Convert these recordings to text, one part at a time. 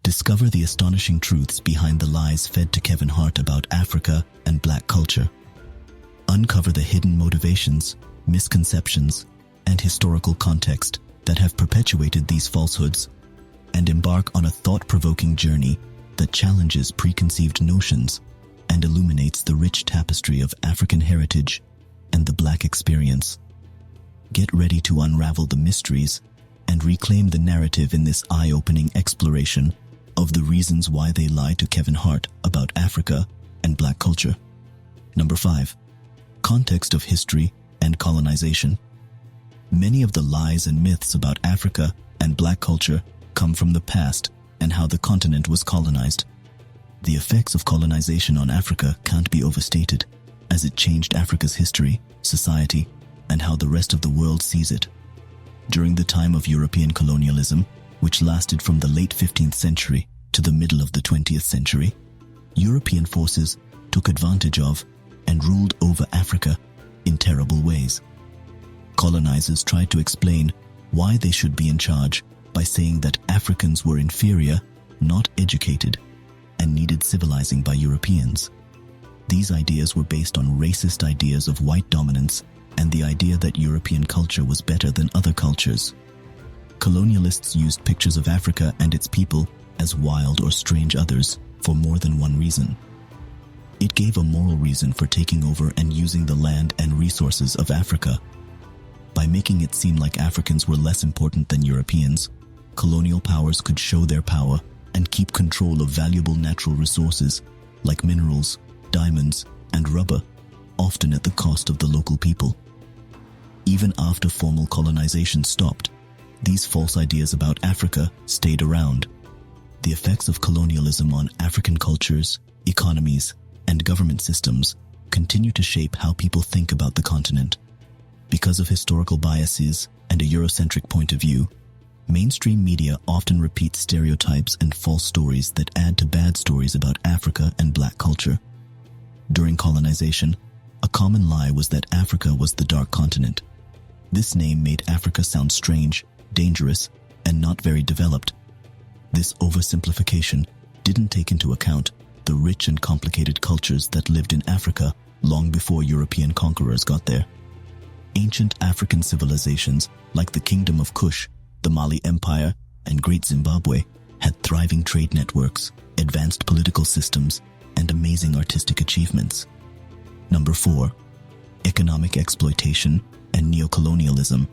Discover the astonishing truths behind the lies fed to Kevin Hart about Africa and Black culture. Uncover the hidden motivations, misconceptions, and historical context that have perpetuated these falsehoods, and embark on a thought-provoking journey that challenges preconceived notions and illuminates the rich tapestry of African heritage and the Black experience. Get ready to unravel the mysteries and reclaim the narrative in this eye-opening exploration of the reasons why they lie to Kevin Hart about Africa and Black culture. Number 5. Context of history and colonization. Many of the lies and myths about Africa and Black culture come from the past and how the continent was colonized. The effects of colonization on Africa can't be overstated, as it changed Africa's history, society, and how the rest of the world sees it. During the time of European colonialism, which lasted from the late 15th century to the middle of the 20th century, European forces took advantage of and ruled over Africa in terrible ways. Colonizers tried to explain why they should be in charge by saying that Africans were inferior, not educated, and needed civilizing by Europeans. These ideas were based on racist ideas of white dominance and the idea that European culture was better than other cultures. Colonialists used pictures of Africa and its people as wild or strange others for more than one reason. It gave a moral reason for taking over and using the land and resources of Africa. By making it seem like Africans were less important than Europeans, colonial powers could show their power and keep control of valuable natural resources like minerals, diamonds, and rubber, often at the cost of the local people. Even after formal colonization stopped, these false ideas about Africa stayed around. The effects of colonialism on African cultures, economies, and government systems continue to shape how people think about the continent. Because of historical biases and a Eurocentric point of view, mainstream media often repeats stereotypes and false stories that add to bad stories about Africa and Black culture. During colonization, a common lie was that Africa was the dark continent. This name made Africa sound strange, dangerous, and not very developed. This oversimplification didn't take into account the rich and complicated cultures that lived in Africa long before European conquerors got there. Ancient African civilizations like the Kingdom of Kush, the Mali Empire, and Great Zimbabwe had thriving trade networks, advanced political systems, and amazing artistic achievements. Number 4. Economic exploitation and neocolonialism.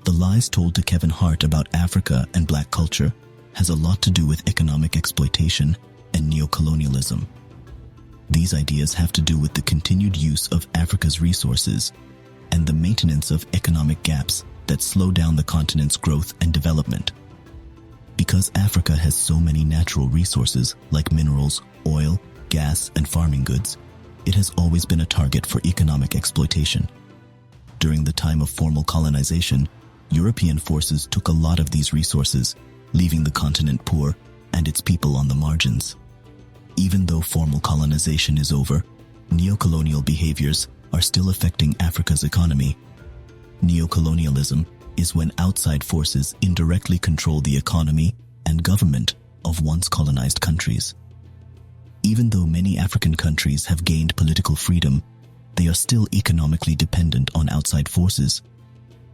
The lies told to Kevin Hart about Africa and Black culture has a lot to do with economic exploitation and neocolonialism. These ideas have to do with the continued use of Africa's resources and the maintenance of economic gaps that slow down the continent's growth and development. Because Africa has so many natural resources like minerals, oil, gas, and farming goods, it has always been a target for economic exploitation. During the time of formal colonization, European forces took a lot of these resources, leaving the continent poor and its people on the margins. Even though formal colonization is over, neocolonial behaviors are still affecting Africa's economy. Neocolonialism is when outside forces indirectly control the economy and government of once colonized countries. Even though many African countries have gained political freedom, they are still economically dependent on outside forces.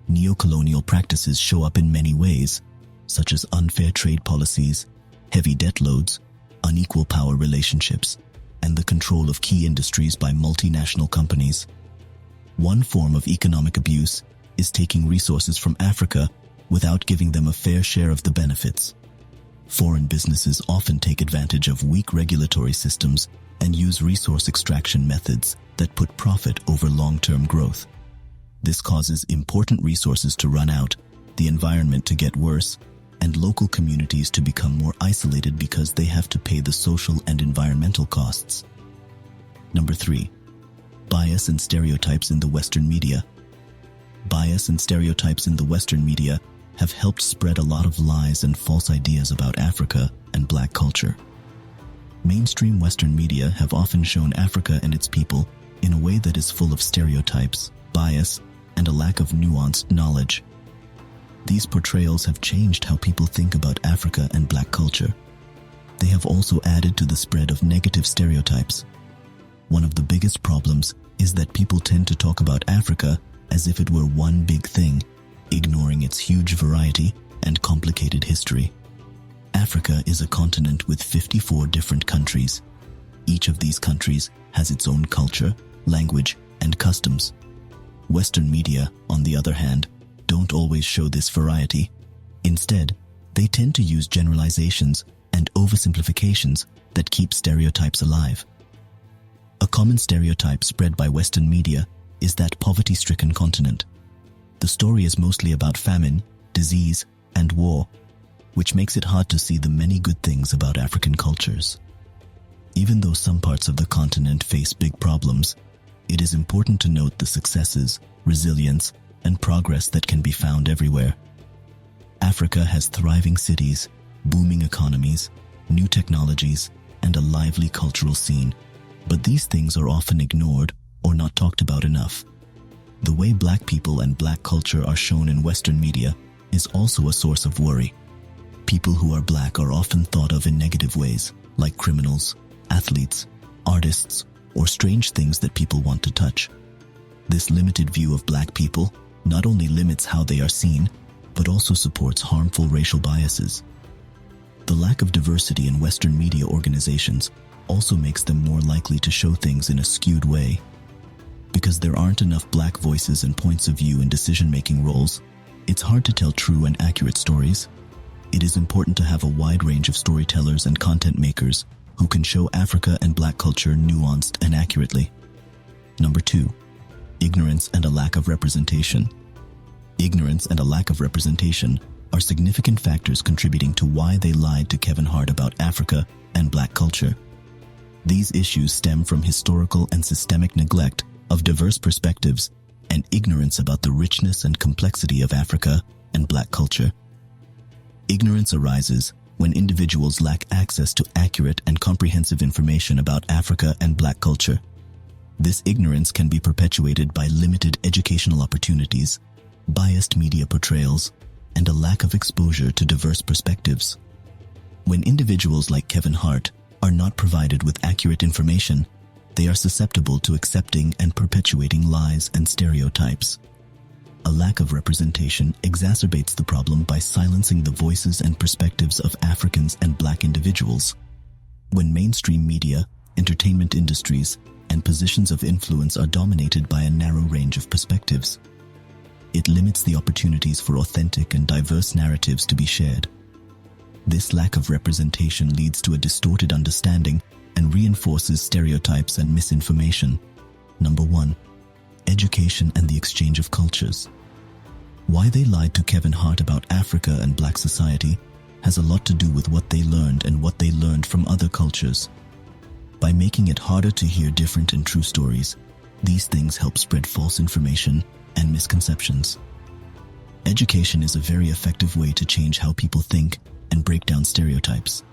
Neocolonial practices show up in many ways, such as unfair trade policies, heavy debt loads, unequal power relationships, and the control of key industries by multinational companies. One form of economic abuse is taking resources from Africa without giving them a fair share of the benefits. Foreign businesses often take advantage of weak regulatory systems and use resource extraction methods that put profit over long-term growth. This causes important resources to run out, the environment to get worse, and local communities to become more isolated because they have to pay the social and environmental costs. Number 3. Bias and stereotypes in the Western media. Bias and stereotypes in the Western media have helped spread a lot of lies and false ideas about Africa and Black culture. Mainstream Western media have often shown Africa and its people in a way that is full of stereotypes, bias, and a lack of nuanced knowledge. These portrayals have changed how people think about Africa and Black culture. have also added to the spread of negative stereotypes. One of the biggest problems is that people tend to talk about Africa as if it were one big thing, ignoring its huge variety and complicated history. Africa is a continent with 54 different countries. Each of these countries has its own culture, language, and customs. Western media, on the other hand, don't always show this variety. Instead, they tend to use generalizations and oversimplifications that keep stereotypes alive. A common stereotype spread by Western media is that poverty-stricken continent. The story is mostly about famine, disease, and war, which makes it hard to see the many good things about African cultures. Even though some parts of the continent face big problems, it is important to note the successes, resilience, and progress that can be found everywhere. Africa has thriving cities, booming economies, new technologies, and a lively cultural scene, but these things are often ignored or not talked about enough. The way Black people and Black culture are shown in Western media is also a source of worry. People who are Black are often thought of in negative ways, like criminals, athletes, artists, or strange things that people want to touch. This limited view of Black people not only limits how they are seen, but also supports harmful racial biases. The lack of diversity in Western media organizations also makes them more likely to show things in a skewed way. Because there aren't enough Black voices and points of view in decision-making roles, it's hard to tell true and accurate stories. It is important to have a wide range of storytellers and content makers who can show Africa and Black culture nuanced and accurately. Number 2, ignorance and a lack of representation. Ignorance and a lack of representation are significant factors contributing to why they lied to Kevin Hart about Africa and Black culture. These issues stem from historical and systemic neglect of diverse perspectives and ignorance about the richness and complexity of Africa and Black culture. Ignorance arises when individuals lack access to accurate and comprehensive information about Africa and Black culture. This ignorance can be perpetuated by limited educational opportunities, biased media portrayals, and a lack of exposure to diverse perspectives. When individuals like Kevin Hart are not provided with accurate information, they are susceptible to accepting and perpetuating lies and stereotypes. A lack of representation exacerbates the problem by silencing the voices and perspectives of Africans and Black individuals. When mainstream media, entertainment industries, and positions of influence are dominated by a narrow range of perspectives, it limits the opportunities for authentic and diverse narratives to be shared. This lack of representation leads to a distorted understanding and reinforces stereotypes and misinformation. Number 1, education and the exchange of cultures. Why they lied to Kevin Hart about Africa and Black society has a lot to do with what they learned and what they learned from other cultures. By making it harder to hear different and true stories, these things help spread false information and misconceptions. Education is a very effective way to change how people think and break down stereotypes.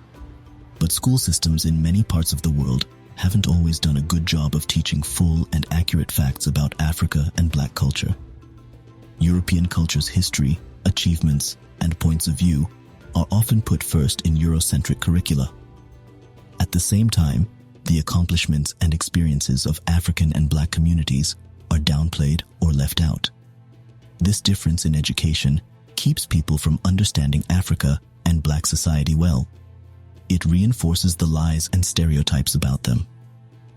But school systems in many parts of the world haven't always done a good job of teaching full and accurate facts about Africa and Black culture. European culture's history, achievements, and points of view are often put first in Eurocentric curricula. At the same time, the accomplishments and experiences of African and Black communities are downplayed or left out. This difference in education keeps people from understanding Africa and Black society well. It reinforces the lies and stereotypes about them.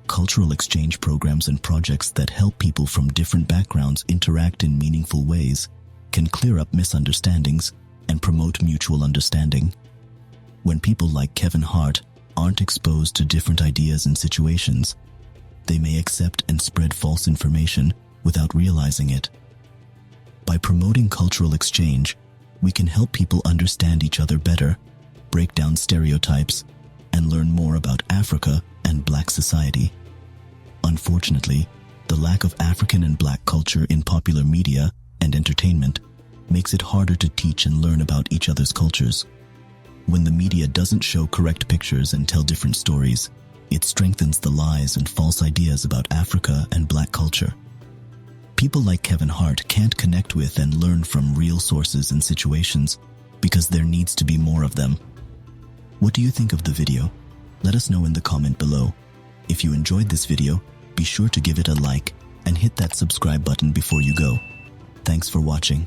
Cultural exchange programs and projects that help people from different backgrounds interact in meaningful ways can clear up misunderstandings and promote mutual understanding. When people like Kevin Hart aren't exposed to different ideas and situations, they may accept and spread false information without realizing it. By promoting cultural exchange, we can help people understand each other better, break down stereotypes, and learn more about Africa and Black society. Unfortunately, the lack of African and Black culture in popular media and entertainment makes it harder to teach and learn about each other's cultures. When the media doesn't show correct pictures and tell different stories, it strengthens the lies and false ideas about Africa and Black culture. People like Kevin Hart can't connect with and learn from real sources and situations because there needs to be more of them. What do you think of the video? Let us know in the comment below. If you enjoyed this video, be sure to give it a like and hit that subscribe button before you go. Thanks for watching.